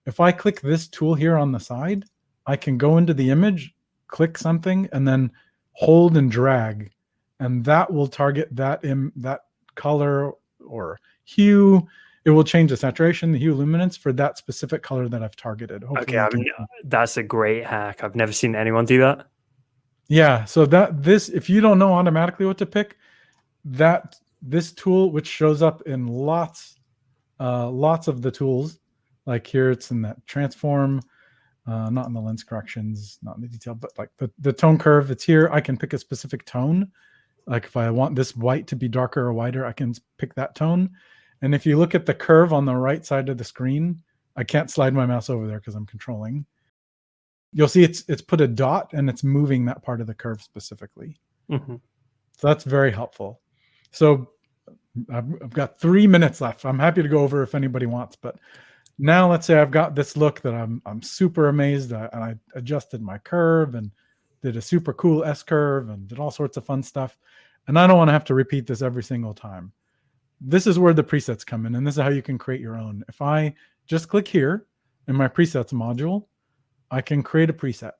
If I click this tool here on the side, I can go into the image, click something, and then hold and drag. And that will target that color or hue. It will change the saturation, the hue, luminance for that specific color that I've targeted. Hopefully that's a great hack. I've never seen anyone do that. Yeah. So if you don't know automatically what to pick, this tool, which shows up in lots of the tools, like here it's in that transform, not in the lens corrections, not in the detail, but like the tone curve, it's here. I can pick a specific tone. Like if I want this white to be darker or whiter, I can pick that tone. And if you look at the curve on the right side of the screen, I can't slide my mouse over there because I'm controlling. You'll see it's put a dot and it's moving that part of the curve specifically. So that's very helpful. So I've got 3 minutes left. I'm happy to go over if anybody wants, but now let's say I've got this look that I'm super amazed at, and I adjusted my curve and did a super cool S curve and did all sorts of fun stuff. And I don't want to have to repeat this every single time. This is where the presets come in, and this is how you can create your own. If I just click here in my presets module, I can create a preset.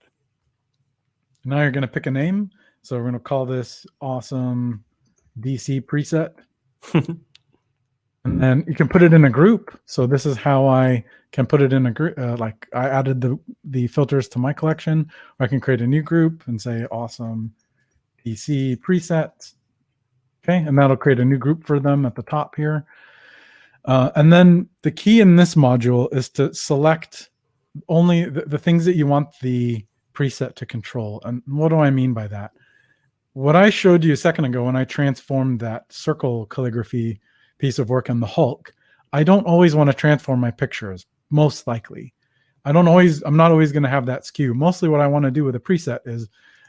Now you're going to pick a name. So we're going to call this awesome DC preset. And then you can put it in a group. So this is how I can put it in a group. Like I added the filters to my collection. Or I can create a new group and say awesome DC presets. Okay, and that'll create a new group for them at the top here. And then the key in this module is to select only the things that you want the preset to control. And what do I mean by that? What I showed you a second ago when I transformed that circle calligraphy piece of work on the Hulk, I don't always want to transform my pictures, most likely. I'm not always going to have that skew. Mostly what I want to do with a preset is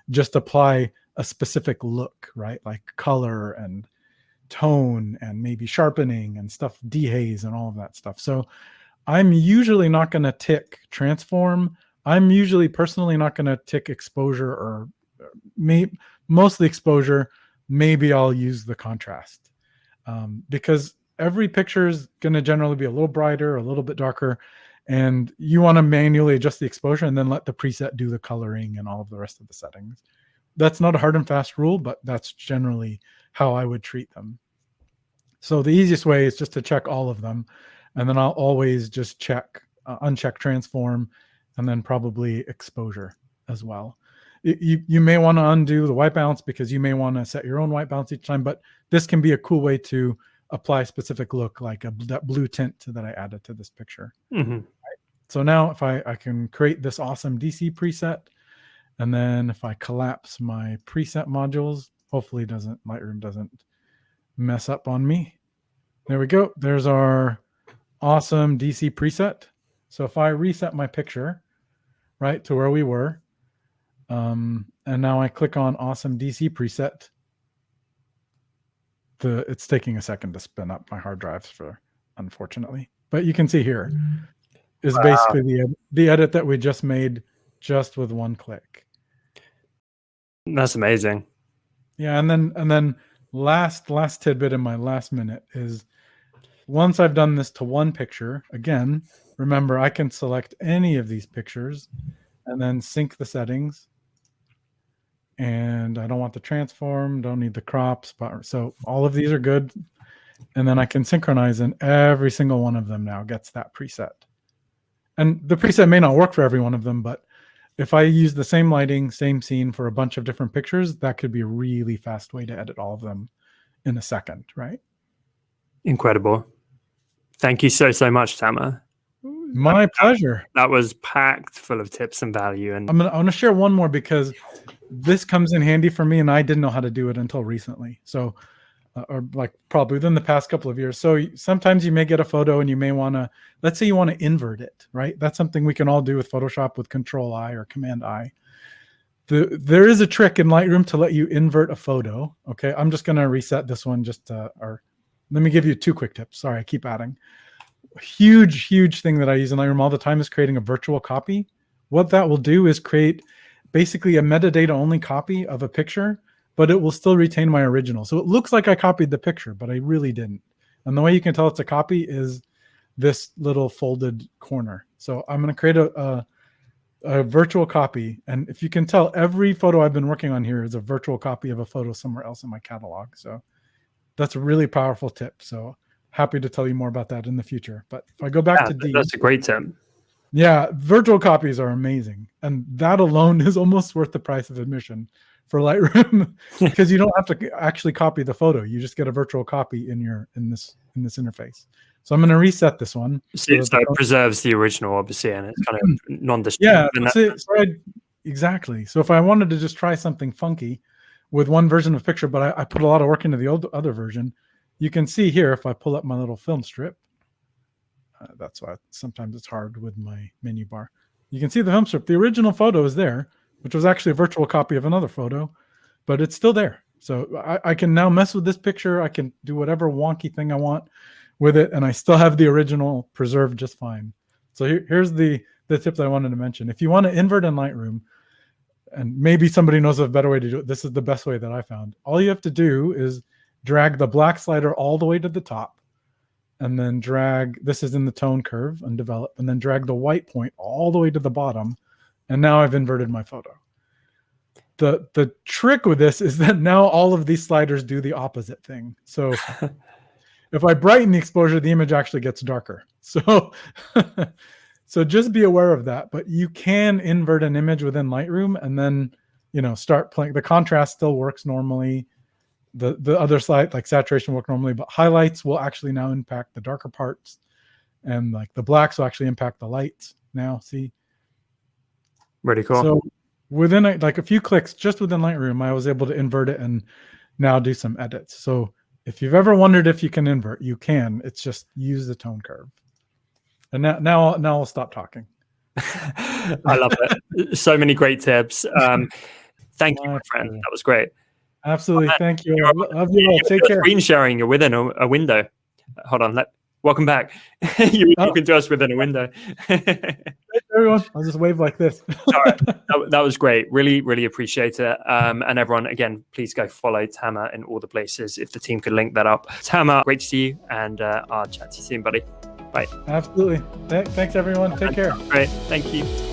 just apply a specific look, right? Like color and tone and maybe sharpening and stuff, dehaze and all of that stuff. So I'm usually not going to tick transform. I'm usually personally not going to tick exposure, or mostly exposure. Maybe I'll use the contrast because every picture is going to generally be a little brighter, a little bit darker, and you want to manually adjust the exposure and then let the preset do the coloring and all of the rest of the settings. That's not a hard and fast rule, but that's generally how I would treat them. So the easiest way is just to check all of them. And then I'll always just check, uncheck transform, and then probably exposure as well. You may want to undo the white balance because you may want to set your own white balance each time, but this can be a cool way to apply a specific look, like that blue tint that I added to this picture. Mm-hmm. Right? So now if I can create this awesome DC preset, and then if I collapse my preset modules, hopefully Lightroom doesn't mess up on me. There we go. There's our awesome DC preset. So if I reset my picture, right, to where we were, and now I click on awesome DC preset, it's taking a second to spin up my hard drives unfortunately. But you can see here is basically the edit that we just made just with one click. That's amazing. Yeah, and then last tidbit in my last minute is, once I've done this to one picture, again, remember I can select any of these pictures and then sync the settings. And I don't want the transform, don't need the crops, so all of these are good. And then I can synchronize, and every single one of them now gets that preset. And the preset may not work for every one of them, but if I use the same lighting, same scene for a bunch of different pictures, that could be a really fast way to edit all of them in a second, right? Incredible. Thank you so much, Tamer. My pleasure. That was packed full of tips and value. And I'm gonna share one more because this comes in handy for me, and I didn't know how to do it until recently. So, or like probably within the past couple of years. So sometimes you may get a photo and you may want to, let's say you want to invert it, right? That's something we can all do with Photoshop with Control-I or Command-I. There is a trick in Lightroom to let you invert a photo. Okay, I'm just going to reset this one or let me give you 2 quick tips. Sorry, I keep adding. Huge thing that I use in Lightroom all the time is creating a virtual copy. What that will do is create basically a metadata only copy of a picture, but it will still retain my original. So it looks like I copied the picture, but I really didn't. And the way you can tell it's a copy is this little folded corner. So I'm going to create a virtual copy. And if you can tell, every photo I've been working on here is a virtual copy of a photo somewhere else in my catalog. So that's a really powerful tip. So happy to tell you more about that in the future. But if I go back to D, that's a great tip. Yeah, virtual copies are amazing. And that alone is almost worth the price of admission for Lightroom because you don't have to actually copy the photo. You just get a virtual copy in this interface. So I'm going to reset this one. So it preserves the original, obviously, and it's kind of non-destructive. Yeah, exactly. So if I wanted to just try something funky with one version of the picture, but I put a lot of work into the other version, you can see here if I pull up my little film strip. That's why sometimes it's hard with my menu bar. You can see the film strip. The original photo is there, which was actually a virtual copy of another photo, but it's still there. So I can now mess with this picture. I can do whatever wonky thing I want with it, and I still have the original preserved just fine. So here's the tip that I wanted to mention. If you want to invert in Lightroom, and maybe somebody knows a better way to do it. This is the best way that I found. All you have to do is drag the black slider all the way to the top, and then drag, this is in the tone curve, undevelop, and then drag the white point all the way to the bottom. And now I've inverted my photo. The trick with this is that now all of these sliders do the opposite thing. So if I brighten the exposure, the image actually gets darker. So, so just be aware of that. But you can invert an image within Lightroom and then, start playing. The contrast still works normally. The other slide, like saturation, work normally, but highlights will actually now impact the darker parts, and like the blacks will actually impact the lights now. See? Really cool. So within a few clicks, just within Lightroom, I was able to invert it and now do some edits. So if you've ever wondered if you can invert, you can. It's just use the tone curve. And now I'll stop talking. I love it. So many great tips. Thank you, my friend. That was great. Absolutely. Thank you. Love you all. Take care. Screen sharing. You're within a window. Hold on. Welcome back. You're talking to us within a window. Hey, everyone. I'll just wave like this. All right. That was great. Really, really appreciate it. And everyone, again, please go follow Tamer in all the places if the team could link that up. Tamer, great to see you. And I'll chat to you soon, buddy. Bye. Absolutely. Thanks, everyone. Take care. Great. Thank you.